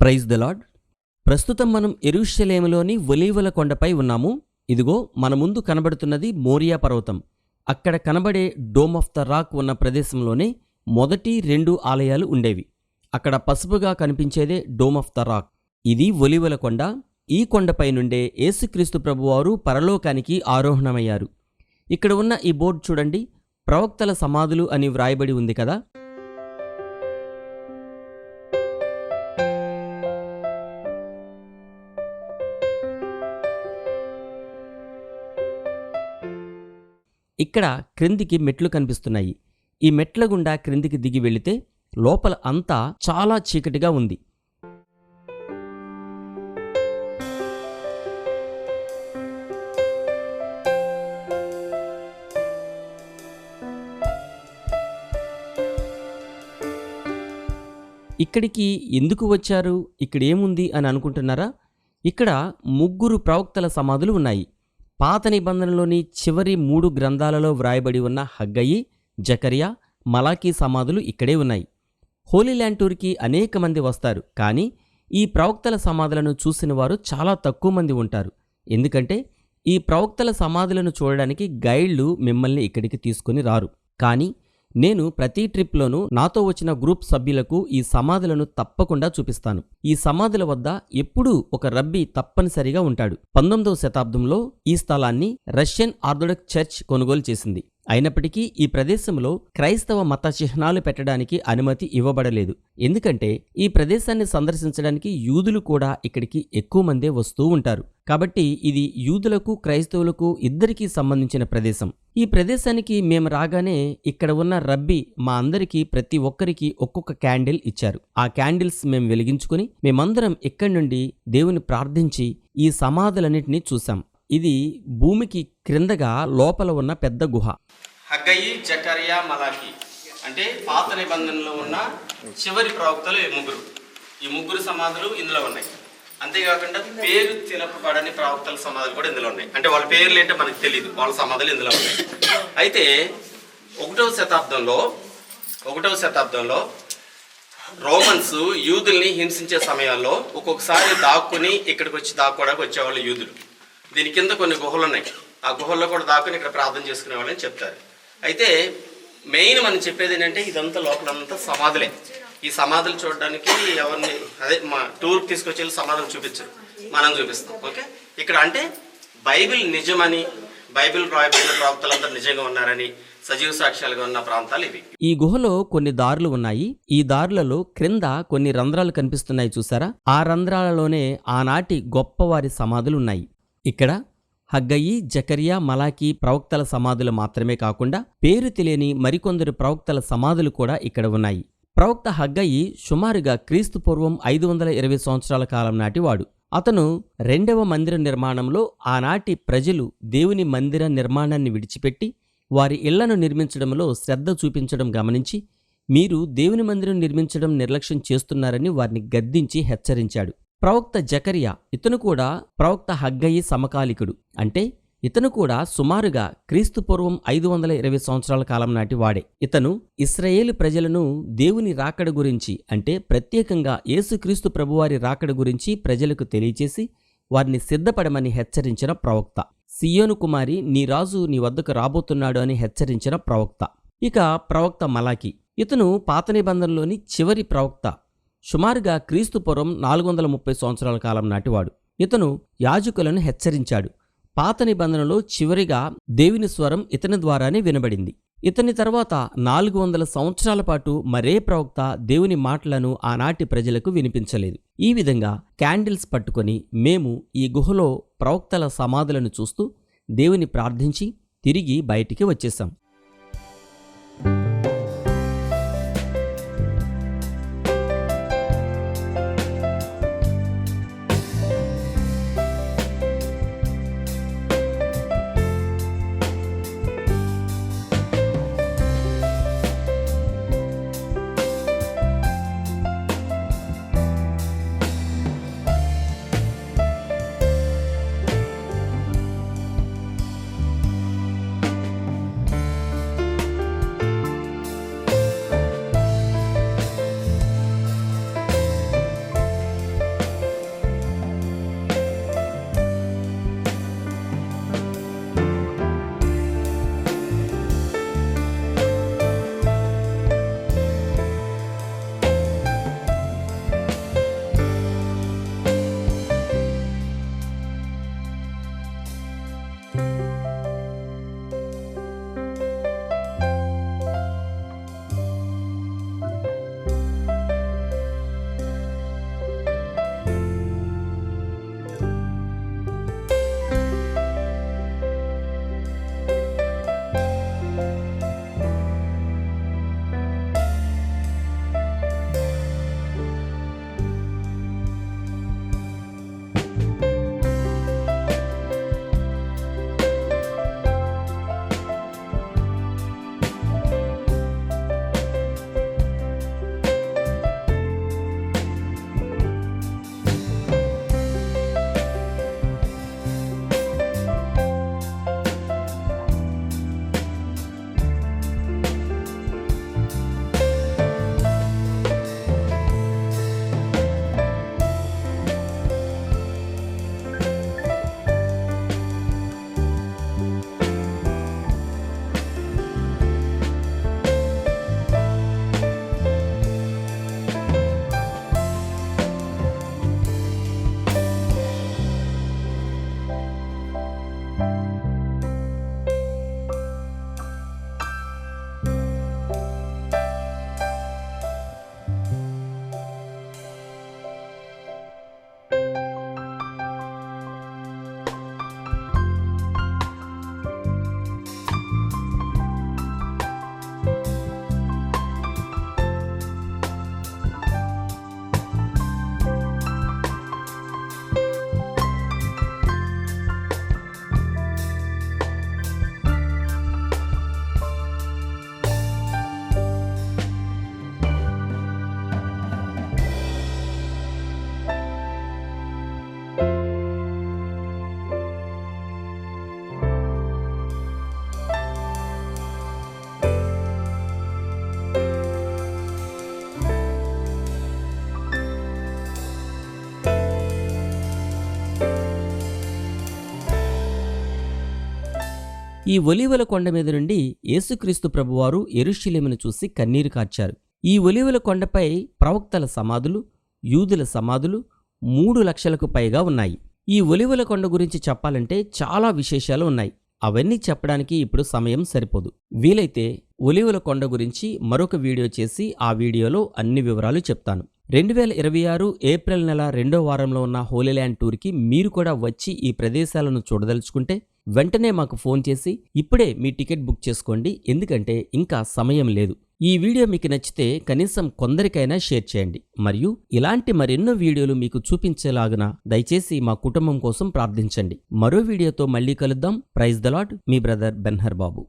Praise the lord. ప్రస్తుతం మనం యెరూషలేములోని ఒలీవల కొండపై ఉన్నాము. ఇదిగో మన ముందు కనబడుతున్నది మోరియా పర్వతం. అక్కడ కనబడే డోమ్ ఆఫ్ ద రాక్ ఉన్న ప్రదేశంలోనే మొదటి 2 ఆలయాలు ఉండేవి. అక్కడ పసుపుగా కనిపించేదే డోమ్ ఆఫ్ ద రాక్. ఇది ఒలీవల కొండ. ఈ కొండపై నుండే యేసుక్రీస్తు ప్రభువారు పరలోకానికి ఆరోహణమయ్యారు. ఇక్కడ ఉన్న ఈ బోర్డు చూడండి, ప్రవక్తల సమాధులు అని వ్రాయబడి ఉంది కదా. ఇక్కడ క్రిందికి మెట్లు కనిపిస్తున్నాయి. ఈ మెట్ల గుండా క్రిందికి దిగి వెళితే లోపల అంతా చాలా చీకటిగా ఉంది. ఇక్కడికి ఎందుకు వచ్చారు, ఇక్కడ ఏముంది అని అనుకుంటున్నారా? ఇక్కడ 3 ప్రవక్తల సమాధులు ఉన్నాయి. పాత నిబంధనలోని చివరి 3 గ్రంథాలలో వ్రాయబడి ఉన్న హగ్గయి, జకర్యా, మలాకీ సమాధులు ఇక్కడే ఉన్నాయి. హోలీ ల్యాండ్ టూర్కి అనేక మంది వస్తారు, కానీ ఈ ప్రవక్తల సమాధులను చూసిన వారు చాలా తక్కువ మంది ఉంటారు. ఎందుకంటే ఈ ప్రవక్తల సమాధులను చూడడానికి గైడ్లు మిమ్మల్ని ఇక్కడికి తీసుకుని రారు. కానీ నేను ప్రతి ట్రిప్లోనూ నాతో వచ్చిన గ్రూప్ సభ్యులకు ఈ సమాధులను తప్పకుండా చూపిస్తాను. ఈ సమాధుల వద్ద ఎప్పుడూ ఒక రబ్బీ తప్పనిసరిగా ఉంటాడు. 19వ శతాబ్దంలో ఈ స్థలాన్ని రష్యన్ ఆర్థోడాక్స్ చర్చ్ కొనుగోలు చేసింది. అయినప్పటికీ ఈ ప్రదేశంలో క్రైస్తవ మత చిహ్నాలు పెట్టడానికి అనుమతి ఇవ్వబడలేదు. ఎందుకంటే ఈ ప్రదేశాన్ని సందర్శించడానికి యూదులు కూడా ఇక్కడికి ఎక్కువ మందే వస్తూ ఉంటారు. కాబట్టి ఇది యూదులకు క్రైస్తవులకు ఇద్దరికీ సంబంధించిన ప్రదేశం. ఈ ప్రదేశానికి మేము రాగానే ఇక్కడ ఉన్న రబ్బీ మా అందరికీ ప్రతి ఒక్కరికి ఒక్కొక్క క్యాండిల్ ఇచ్చారు. ఆ క్యాండిల్స్ మేము వెలిగించుకుని మేమందరం ఇక్కడి నుండి దేవుని ప్రార్థించి ఈ సమాధులన్నింటినీ చూసాం. ఇది భూమికి క్రిందగా లోపల ఉన్న పెద్ద గుహ. హగ్గయి, జకర్యా, మలాకీ అంటే పాత నిబంధనలో ఉన్న చివరి ప్రవక్తలు ఈ ముగ్గురు సమాధులు ఇందులో ఉన్నాయి. అంతేకాకుండా పేరు తెలపబడని ప్రవక్తల సమాధులు కూడా ఇందులో ఉన్నాయి. అంటే వాళ్ళ పేర్లు ఏంటో మనకు తెలియదు, వాళ్ళ సమాధులు ఇందులో ఉన్నాయి. అయితే 1వ శతాబ్దంలో రోమన్స్ యూదుల్ని హింసించే సమయాల్లో ఒక్కొక్కసారి దాక్కుని ఇక్కడికి వచ్చి దాక్కోవడానికి వచ్చేవాళ్ళు యూదులు. దీని కింద కొన్ని గుహలు ఉన్నాయి. ఆ గుహల్లో కూడా దాక్కుని ఇక్కడ ప్రార్థన చేసుకునే వాళ్ళని చెప్తారు. అయితే మెయిన్ మనం చెప్పేది ఏంటంటే ఇదంతా లోపలంతా సమాధులే. ఈ సమాధులు చూడడానికి ఎవరిని మా టూర్కి తీసుకొచ్చి సమాధులు చూపించరు, మనం చూపిస్తాం. ఓకే, ఇక్కడ అంటే బైబిల్ నిజమని, బైబిల్ రాయబడిన ప్రవక్తలందరూ నిజంగా ఉన్నారని సజీవ సాక్ష్యాలుగా ఉన్న ప్రాంతాలు ఇవి. ఈ గుహలో కొన్ని దారులు ఉన్నాయి. ఈ దారులలో క్రింద కొన్ని రంధ్రాలు కనిపిస్తున్నాయి, చూసారా? ఆ రంధ్రాలలోనే ఆనాటి గొప్పవారి సమాధులు ఉన్నాయి. ఇక్కడ హగ్గయి, జకర్యా, మలాకీ ప్రవక్తల సమాధులు మాత్రమే కాకుండా పేరు తెలియని మరికొందరు ప్రవక్తల సమాధులు కూడా ఇక్కడ ఉన్నాయి. ప్రవక్త హగ్గయి సుమారుగా క్రీస్తు పూర్వం 520 సంవత్సరాల కాలం నాటివాడు. అతను 2వ మందిర నిర్మాణంలో ఆనాటి ప్రజలు దేవుని మందిర నిర్మాణాన్ని విడిచిపెట్టి వారి ఇళ్లను నిర్మించడంలో శ్రద్ధ చూపించడం గమనించి మీరు దేవుని మందిరం నిర్మించడం నిర్లక్ష్యం చేస్తున్నారని వారిని గద్దించి హెచ్చరించాడు. ప్రవక్త జకర్యా, ఇతను కూడా ప్రవక్త హగ్గయి సమకాలికుడు. అంటే ఇతను కూడా సుమారుగా క్రీస్తు పూర్వం 520 సంవత్సరాల కాలం నాటి వాడే. ఇతను ఇశ్రాయేలు ప్రజలను దేవుని రాకడ గురించి, అంటే ప్రత్యేకంగా యేసుక్రీస్తు ప్రభువారి రాకడ గురించి ప్రజలకు తెలియచేసి వారిని సిద్ధపడమని హెచ్చరించిన ప్రవక్త. సియోను కుమారి, నీ రాజు నీ వద్దకు రాబోతున్నాడు అని హెచ్చరించిన ప్రవక్త. ఇక ప్రవక్త మలాకీ, ఇతను పాత నిబంధనలోని చివరి ప్రవక్త. సుమారుగా క్రీస్తు పూర్వం 430 సంవత్సరాల కాలం నాటివాడు. ఇతను యాజకులను హెచ్చరించాడు. పాత నిబంధనలో చివరిగా దేవుని స్వరం ఇతని ద్వారానే వినబడింది. ఇతని తర్వాత 400 సంవత్సరాల పాటు మరే ప్రవక్త దేవుని మాటలను ఆనాటి ప్రజలకు వినిపించలేదు. ఈ విధంగా క్యాండిల్స్ పట్టుకొని మేము ఈ గుహలో ప్రవక్తల సమాధులను చూస్తూ దేవుని ప్రార్థించి తిరిగి బయటికి వచ్చేశాం. ఈ ఒలీవల కొండ మీద నుండి యేసుక్రీస్తు ప్రభువారు యెరూషలేమును చూసి కన్నీరు కార్చారు. ఈ ఒలీవల కొండపై ప్రవక్తల సమాధులు, యూదుల సమాధులు 3 లక్షలకు పైగా ఉన్నాయి. ఈ ఒలీవల కొండ గురించి చెప్పాలంటే చాలా విశేషాలు ఉన్నాయి. అవన్నీ చెప్పడానికి ఇప్పుడు సమయం సరిపోదు. వీలైతే ఒలీవల కొండ గురించి మరొక వీడియో చేసి ఆ వీడియోలో అన్ని వివరాలు చెప్తాను. 2026 ఏప్రిల్ నెల 2వ వారంలో ఉన్న హోలీ ల్యాండ్ టూర్కి మీరు కూడా వచ్చి ఈ ప్రదేశాలను చూడదలుచుకుంటే వెంటనే మాకు ఫోన్ చేసి ఇప్పుడే మీ టికెట్ బుక్ చేసుకోండి, ఎందుకంటే ఇంకా సమయం లేదు. ఈ వీడియో మీకు నచ్చితే కనీసం కొందరికైనా షేర్ చేయండి. మరియు ఇలాంటి మరెన్నో వీడియోలు మీకు చూపించేలాగున దయచేసి మా కుటుంబం కోసం ప్రార్థించండి. మరో వీడియోతో మళ్ళీ కలుద్దాం. ప్రైజ్ ద లార్డ్, మీ బ్రదర్ బెన్హర్ బాబు.